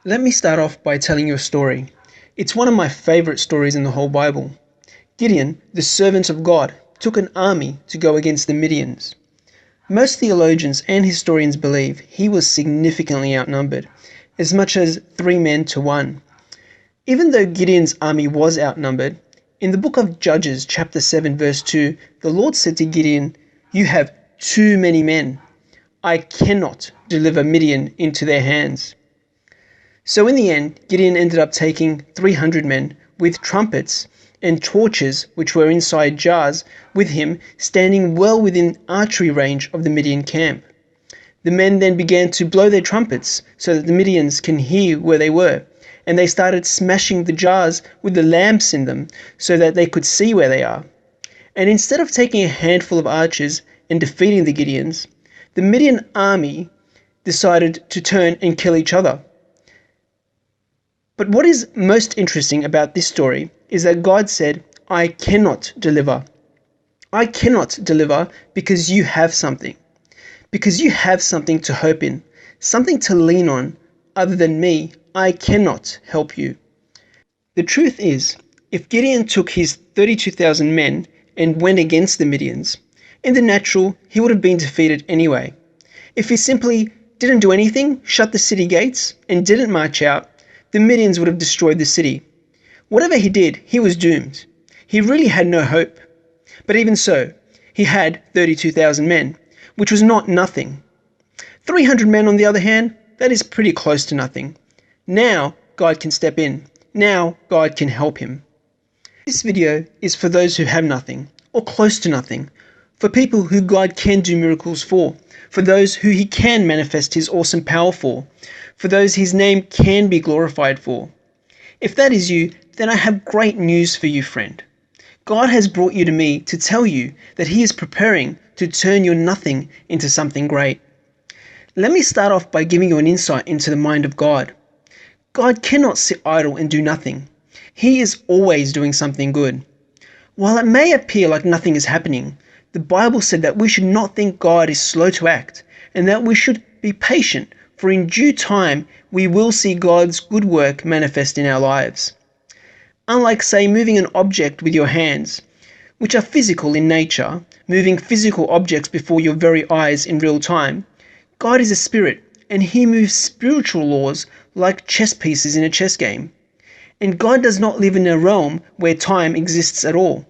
Let me start off by telling you a story. It's one of my favorite stories in the whole Bible. Gideon, the servant of God, took an army to go against the Midians. Most theologians and historians believe he was significantly outnumbered, as much as 3 men to 1. Even though Gideon's army was outnumbered, in the book of Judges chapter 7 verse 2, the Lord said to Gideon, "You have too many men. I cannot deliver Midian into their hands." So in the end, Gideon ended up taking 300 men with trumpets and torches which were inside jars with him, standing well within archery range of the Midian camp. The men then began to blow their trumpets so that the Midians can hear where they were, and they started smashing the jars with the lamps in them so that they could see where they are. And instead of taking a handful of archers and defeating the Gideons, the Midian army decided to turn and kill each other. But what is most interesting about this story is that God said, "I cannot deliver. I cannot deliver because you have something. Because you have something to hope in, something to lean on. Other than me, I cannot help you." The truth is, if Gideon took his 32,000 men and went against the Midians, in the natural, he would have been defeated anyway. If he simply didn't do anything, shut the city gates, and didn't march out, the Midians would have destroyed the city. Whatever he did, he was doomed. He really had no hope. But even so, he had 32,000 men, which was not nothing. 300 men, on the other hand, that is pretty close to nothing. Now, God can step in. Now, God can help him. This video is for those who have nothing, or close to nothing, for people who God can do miracles for those who he can manifest his awesome power for those his name can be glorified for. If that is you, then I have great news for you, friend. God has brought you to me to tell you that he is preparing to turn your nothing into something great. Let me start off by giving you an insight into the mind of God. God cannot sit idle and do nothing. He is always doing something good. While it may appear like nothing is happening, the Bible said that we should not think God is slow to act, and that we should be patient, for in due time we will see God's good work manifest in our lives. Unlike, say, moving an object with your hands, which are physical in nature, moving physical objects before your very eyes in real time, God is a spirit, and he moves spiritual laws like chess pieces in a chess game. And God does not live in a realm where time exists at all,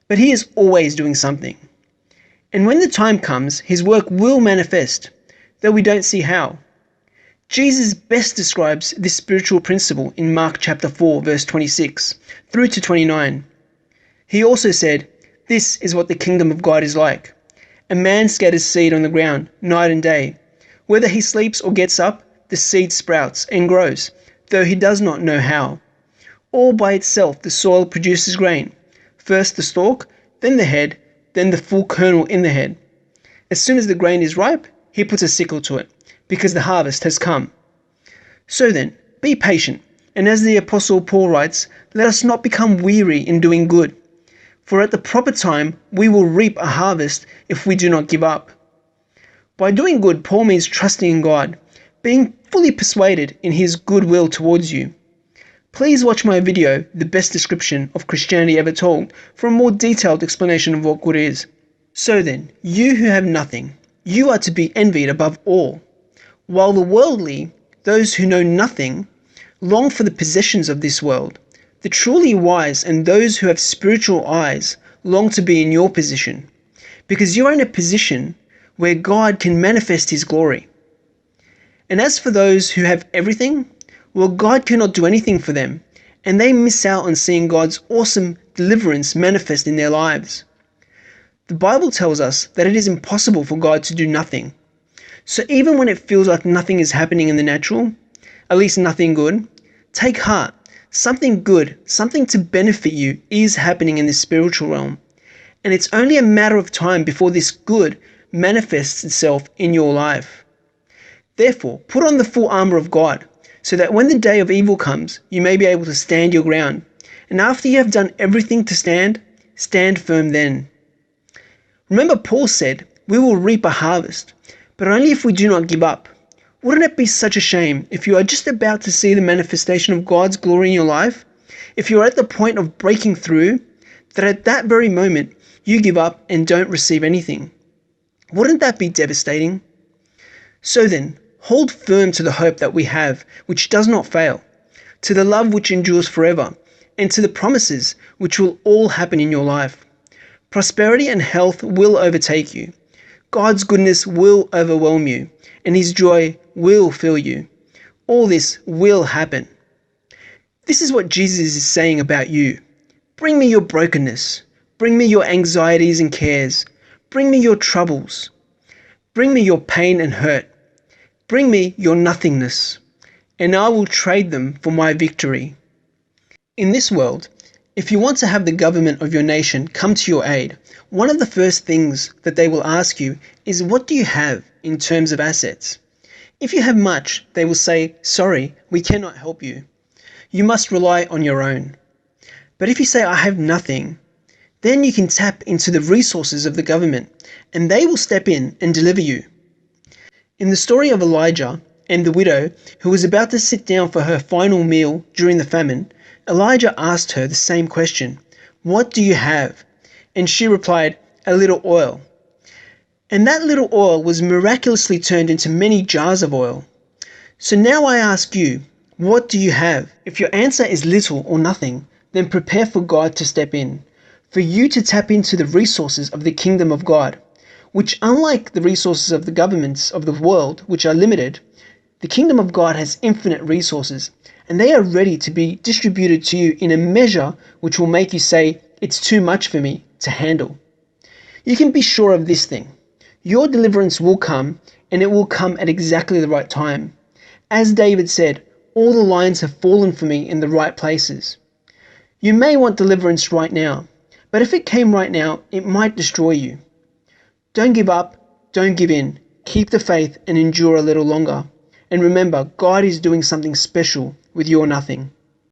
but he is always doing something. And when the time comes, his work will manifest, though we don't see how. Jesus best describes this spiritual principle in Mark chapter 4 verse 26 through to 29. He also said, "This is what the kingdom of God is like. A man scatters seed on the ground night and day. Whether he sleeps or gets up, the seed sprouts and grows, though he does not know how. All by itself the soil produces grain, first the stalk, then the head, then the full kernel in the head. As soon as the grain is ripe, he puts a sickle to it, because the harvest has come." So then, be patient, and as the Apostle Paul writes, let us not become weary in doing good, for at the proper time we will reap a harvest if we do not give up. By doing good, Paul means trusting in God, being fully persuaded in his good will towards you. Please watch my video, The Best Description of Christianity Ever Told, for a more detailed explanation of what good is. So then, you who have nothing, you are to be envied above all. While the worldly, those who know nothing, long for the possessions of this world, the truly wise and those who have spiritual eyes long to be in your position, because you are in a position where God can manifest his glory. And as for those who have everything, well, God cannot do anything for them, and they miss out on seeing God's awesome deliverance manifest in their lives. The Bible tells us that it is impossible for God to do nothing. So even when it feels like nothing is happening in the natural, at least nothing good, take heart. Something good, something to benefit you is happening in the spiritual realm. And it's only a matter of time before this good manifests itself in your life. Therefore, put on the full armor of God, so that when the day of evil comes, you may be able to stand your ground. And after you have done everything to stand, stand firm then. Remember, Paul said, "We will reap a harvest, but only if we do not give up." Wouldn't it be such a shame if you are just about to see the manifestation of God's glory in your life, if you are at the point of breaking through, that at that very moment you give up and don't receive anything? Wouldn't that be devastating? So then, hold firm to the hope that we have, which does not fail, to the love which endures forever, and to the promises which will all happen in your life. Prosperity and health will overtake you. God's goodness will overwhelm you, and His joy will fill you. All this will happen. This is what Jesus is saying about you. Bring me your brokenness. Bring me your anxieties and cares. Bring me your troubles. Bring me your pain and hurt. Bring me your nothingness, and I will trade them for my victory. In this world, if you want to have the government of your nation come to your aid, one of the first things that they will ask you is, what do you have in terms of assets? If you have much, they will say, sorry, we cannot help you. You must rely on your own. But if you say, I have nothing, then you can tap into the resources of the government, and they will step in and deliver you. In the story of Elijah and the widow who was about to sit down for her final meal during the famine, Elijah asked her the same question, what do you have? And she replied, a little oil. And that little oil was miraculously turned into many jars of oil. So now I ask you, what do you have? If your answer is little or nothing, then prepare for God to step in, for you to tap into the resources of the kingdom of God, which, unlike the resources of the governments of the world, which are limited, the kingdom of God has infinite resources, and they are ready to be distributed to you in a measure which will make you say, it's too much for me to handle. You can be sure of this thing. Your deliverance will come, and it will come at exactly the right time. As David said, all the lines have fallen for me in the right places. You may want deliverance right now, but if it came right now, it might destroy you. Don't give up, don't give in. Keep the faith and endure a little longer. And remember, God is doing something special with your nothing.